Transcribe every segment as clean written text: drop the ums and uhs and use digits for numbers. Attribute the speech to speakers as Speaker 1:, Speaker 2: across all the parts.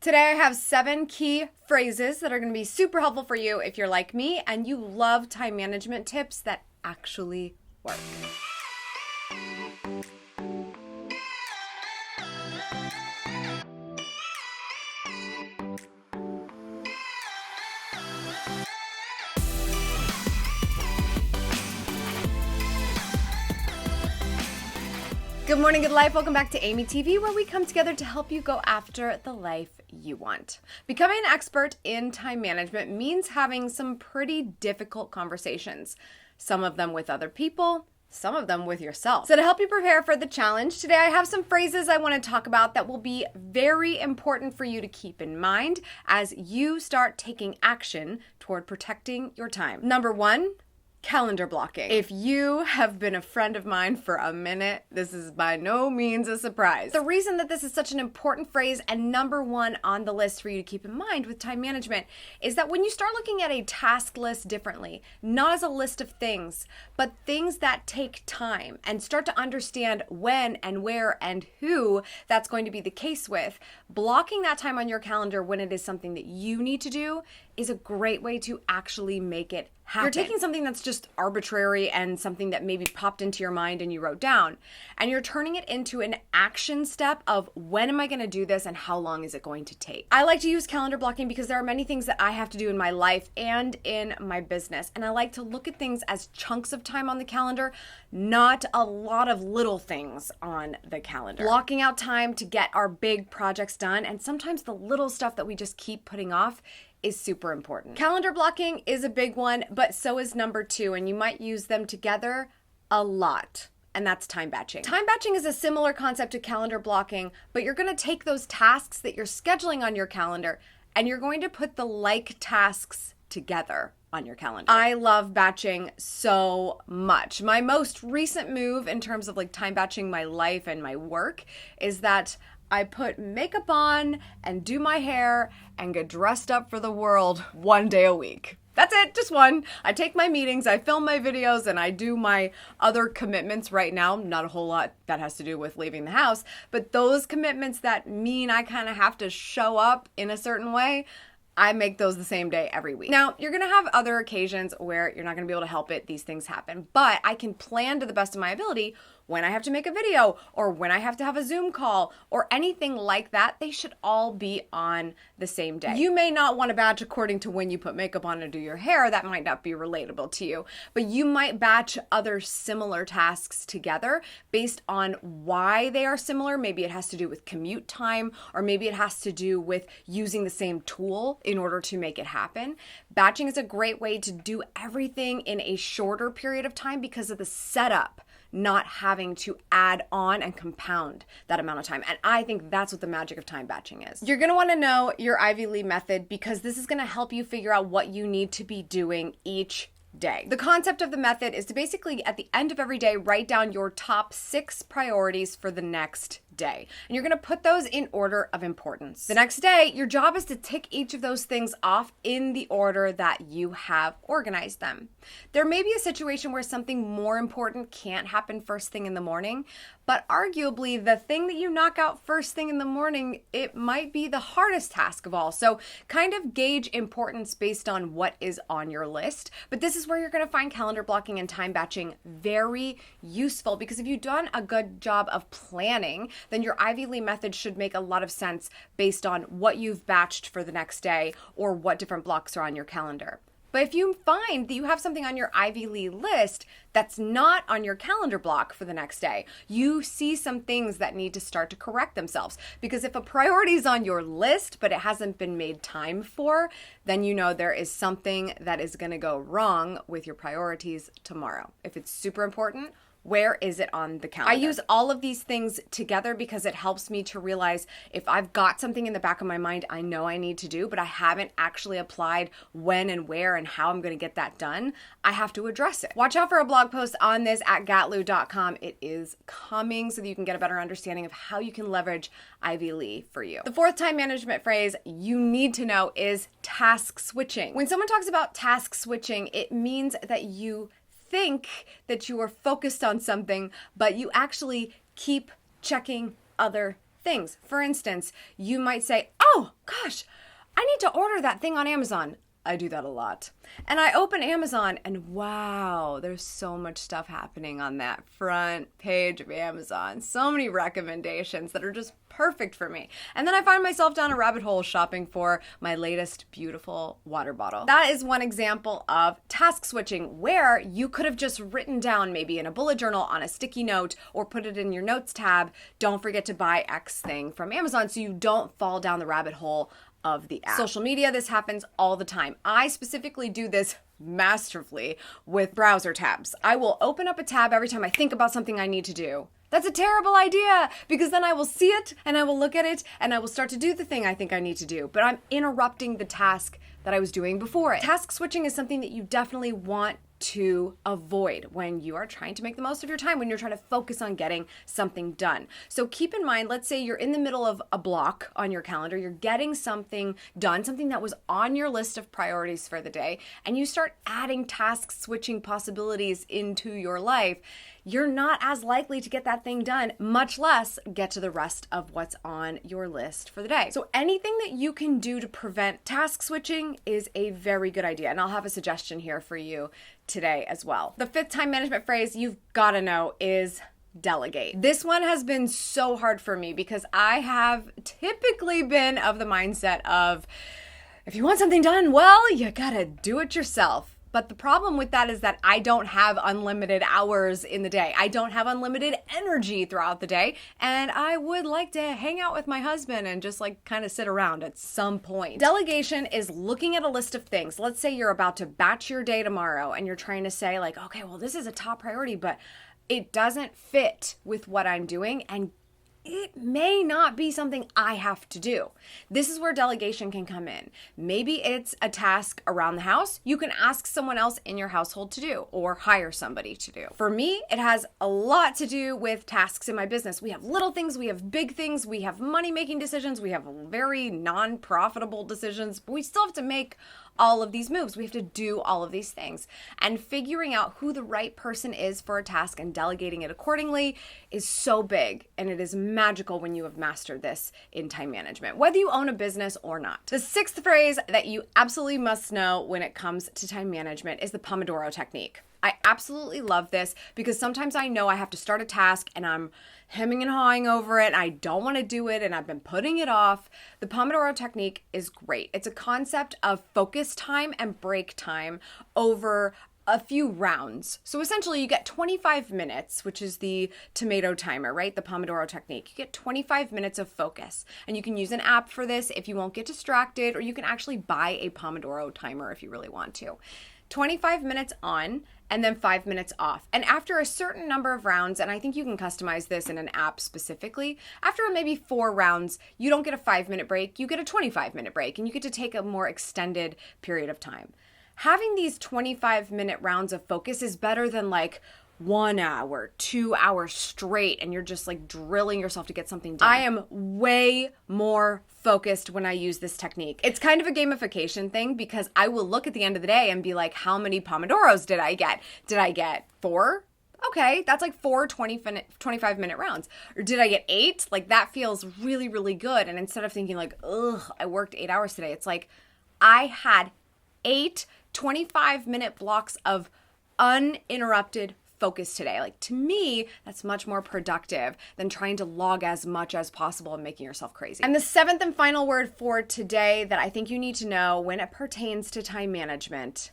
Speaker 1: Today I have 7 key phrases that are going to be super helpful for you if you're like me and you love time management tips that actually work. Good morning, good life. Welcome back to AmyTV, where we come together to help you go after the life you want. Becoming an expert in time management means having some pretty difficult conversations, some of them with other people, some of them with yourself. So to help you prepare for the challenge, today I have some phrases I want to talk about that will be very important for you to keep in mind as you start taking action toward protecting your time. Number 1, calendar blocking. If you have been a friend of mine for a minute, this is by no means a surprise. The reason that this is such an important phrase and number 1 on the list for you to keep in mind with time management is that when you start looking at a task list differently, not as a list of things, but things that take time, and start to understand when and where and who that's going to be the case with, blocking that time on your calendar when it is something that you need to do is a great way to actually make it happen. You're taking something that's just arbitrary and something that maybe popped into your mind and you wrote down, and you're turning it into an action step of when am I going to do this and how long is it going to take. I like to use calendar blocking because there are many things that I have to do in my life and in my business, and I like to look at things as chunks of time on the calendar, not a lot of little things on the calendar. Blocking out time to get our big projects done, and sometimes the little stuff that we just keep putting off, is super important. Calendar blocking is a big one, but so is number 2, and you might use them together a lot, and that's time batching. Time batching is a similar concept to calendar blocking, but you're going to take those tasks that you're scheduling on your calendar and you're going to put the like tasks together on your calendar. I love batching so much. My most recent move in terms of like time batching my life and my work is that I put makeup on and do my hair and get dressed up for the world 1 day a week. That's it, just one. I take my meetings, I film my videos, and I do my other commitments right now. Not a whole lot that has to do with leaving the house, but those commitments that mean I kind of have to show up in a certain way, I make those the same day every week. Now, you're gonna have other occasions where you're not gonna be able to help it, these things happen, but I can plan to the best of my ability when I have to make a video or when I have to have a Zoom call or anything like that. They should all be on the same day. You may not want to batch according to when you put makeup on or do your hair. That might not be relatable to you, but you might batch other similar tasks together based on why they are similar. Maybe it has to do with commute time, or maybe it has to do with using the same tool in order to make it happen. Batching is a great way to do everything in a shorter period of time because of the setup, not having to add on and compound that amount of time. And I think that's what the magic of time batching is. You're gonna wanna know your Ivy Lee method because this is gonna help you figure out what you need to be doing each day. The concept of the method is to basically at the end of every day write down your top 6 priorities for the next day. And you're going to put those in order of importance. The next day, your job is to tick each of those things off in the order that you have organized them. There may be a situation where something more important can't happen first thing in the morning, but arguably the thing that you knock out first thing in the morning, it might be the hardest task of all. So kind of gauge importance based on what is on your list. But this is where you're going to find calendar blocking and time batching very useful, because if you've done a good job of planning, then your Ivy Lee method should make a lot of sense based on what you've batched for the next day or what different blocks are on your calendar. But if you find that you have something on your Ivy Lee list that's not on your calendar block for the next day, you see some things that need to start to correct themselves. Because if a priority is on your list, but it hasn't been made time for, then you know there is something that is going to go wrong with your priorities tomorrow. If it's super important, where is it on the calendar? I use all of these things together because it helps me to realize if I've got something in the back of my mind I know I need to do, but I haven't actually applied when and where and how I'm going to get that done, I have to address it. Watch out for a blog post on this at GATLUW.com. It is coming so that you can get a better understanding of how you can leverage Ivy Lee for you. The 4th time management phrase you need to know is task switching. When someone talks about task switching, it means that you think that you are focused on something, but you actually keep checking other things. For instance, you might say, oh gosh, I need to order that thing on Amazon. I do that a lot. And I open Amazon and wow, there's so much stuff happening on that front page of Amazon. So many recommendations that are just perfect for me. And then I find myself down a rabbit hole shopping for my latest beautiful water bottle. That is one example of task switching where you could have just written down maybe in a bullet journal on a sticky note or put it in your notes tab, don't forget to buy X thing from Amazon so you don't fall down the rabbit hole of the app. Social media, this happens all the time. I specifically do this masterfully with browser tabs. I will open up a tab every time I think about something I need to do. That's a terrible idea because then I will see it and I will look at it and I will start to do the thing I think I need to do, but I'm interrupting the task that I was doing before it. Task switching is something that you definitely want to avoid when you are trying to make the most of your time, when you're trying to focus on getting something done. So keep in mind, let's say you're in the middle of a block on your calendar, you're getting something done, something that was on your list of priorities for the day, and you start adding task switching possibilities into your life, you're not as likely to get that thing done, much less get to the rest of what's on your list for the day. So anything that you can do to prevent task switching is a very good idea. And I'll have a suggestion here for you today as well. The fifth time management phrase you've got to know is delegate. This one has been so hard for me because I have typically been of the mindset of, if you want something done, well, you gotta do it yourself. But the problem with that is that I don't have unlimited hours in the day. I don't have unlimited energy throughout the day. And I would like to hang out with my husband and just like kind of sit around at some point. Delegation is looking at a list of things. Let's say you're about to batch your day tomorrow and you're trying to say like, okay, well, this is a top priority, but it doesn't fit with what I'm doing and it may not be something I have to do. This is where delegation can come in. Maybe it's a task around the house you can ask someone else in your household to do or hire somebody to do. For me, it has a lot to do with tasks in my business. We have little things, we have big things, we have money-making decisions, we have very non-profitable decisions, but we still have to make all of these moves. We have to do all of these things. And figuring out who the right person is for a task and delegating it accordingly is so big. And it is magical when you have mastered this in time management, whether you own a business or not. The sixth phrase that you absolutely must know when it comes to time management is the Pomodoro Technique. I absolutely love this because sometimes I know I have to start a task and I'm hemming and hawing over it and I don't want to do it and I've been putting it off. The Pomodoro Technique is great. It's a concept of focus time and break time over a few rounds. So essentially you get 25 minutes, which is the tomato timer, right? The Pomodoro Technique. You get 25 minutes of focus and you can use an app for this if you won't get distracted, or you can actually buy a Pomodoro timer if you really want to. 25 minutes on and then 5 minutes off. And after a certain number of rounds, and I think you can customize this in an app specifically, after maybe 4 rounds, you don't get a 5-minute break, you get a 25-minute break, and you get to take a more extended period of time. Having these 25-minute rounds of focus is better than like 1 hour, 2 hours straight, and you're just like drilling yourself to get something done. I am way more focused when I use this technique. It's kind of a gamification thing because I will look at the end of the day and be like, how many Pomodoros did I get? Did I get 4? Okay, that's like 4 25-minute rounds. Or did I get 8? Like that feels really, really good. And instead of thinking like, ugh, I worked 8 hours today, it's like I had 8 25-minute blocks of uninterrupted focus today. Like to me, that's much more productive than trying to log as much as possible and making yourself crazy. And the seventh and final word for today that I think you need to know when it pertains to time management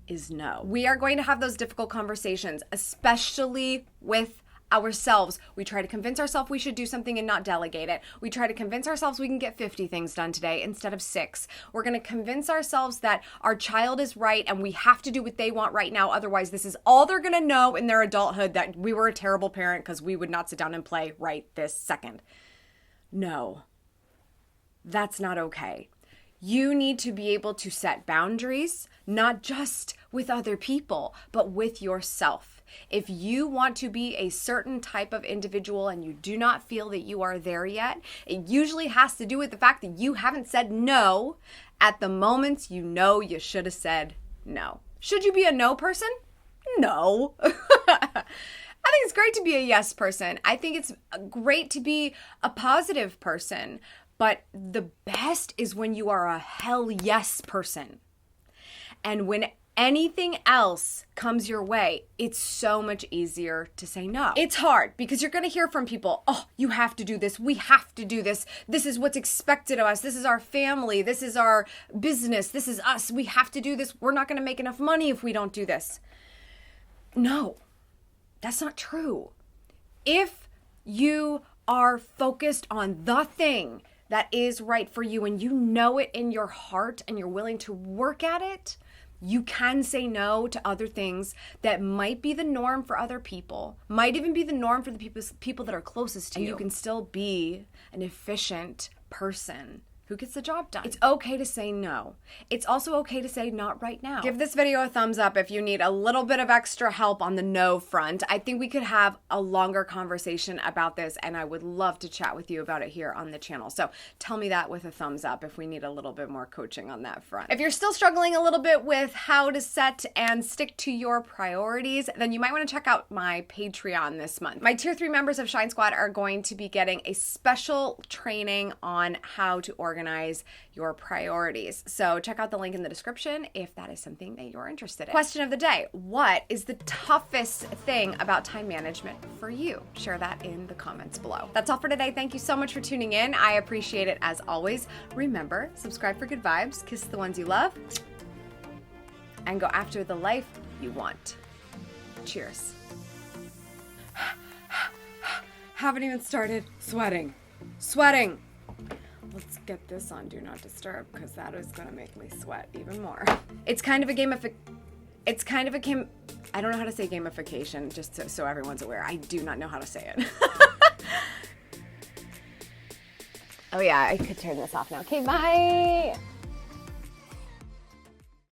Speaker 1: is no. We are going to have those difficult conversations, especially with ourselves. We try to convince ourselves we should do something and not delegate it. We try to convince ourselves we can get 50 things done today instead of 6. We're going to convince ourselves that our child is right and we have to do what they want right now. Otherwise, this is all they're going to know in their adulthood, that we were a terrible parent because we would not sit down and play right this second. No, that's not okay. You need to be able to set boundaries, not just with other people, but with yourself. If you want to be a certain type of individual and you do not feel that you are there yet, it usually has to do with the fact that you haven't said no at the moments you know you should have said no. Should you be a no person? No. I think it's great to be a yes person. I think it's great to be a positive person. But the best is when you are a hell yes person. And when anything else comes your way, it's so much easier to say no. It's hard because you're going to hear from people, oh, you have to do this. We have to do this. This is what's expected of us. This is our family. This is our business. This is us. We have to do this. We're not going to make enough money if we don't do this. No, that's not true. If you are focused on the thing that is right for you and you know it in your heart and you're willing to work at it, you can say no to other things that might be the norm for other people, might even be the norm for the people that are closest to you. You can still be an efficient person who gets the job done. It's okay to say no. It's also okay to say not right now. Give this video a thumbs up if you need a little bit of extra help on the no front. I think we could have a longer conversation about this, and I would love to chat with you about it here on the channel. So tell me that with a thumbs up if we need a little bit more coaching on that front. If you're still struggling a little bit with how to set and stick to your priorities, then you might want to check out my Patreon this month. My Tier 3 members of Shine Squad are going to be getting a special training on how to organize your priorities. So check out the link in the description if that is something that you're interested in. Question of the day: what is the toughest thing about time management for you? Share that in the comments below. That's all for today. Thank you so much for tuning in. I appreciate it as always. Remember, subscribe for good vibes, kiss the ones you love, and go after the life you want. Cheers. Haven't even started sweating. Sweating. Let's get this on Do Not Disturb because that is going to make me sweat even more. It's kind of a game. I don't know how to say gamification, just so everyone's aware. I do not know how to say it. Oh yeah, I could turn this off now. Okay, bye.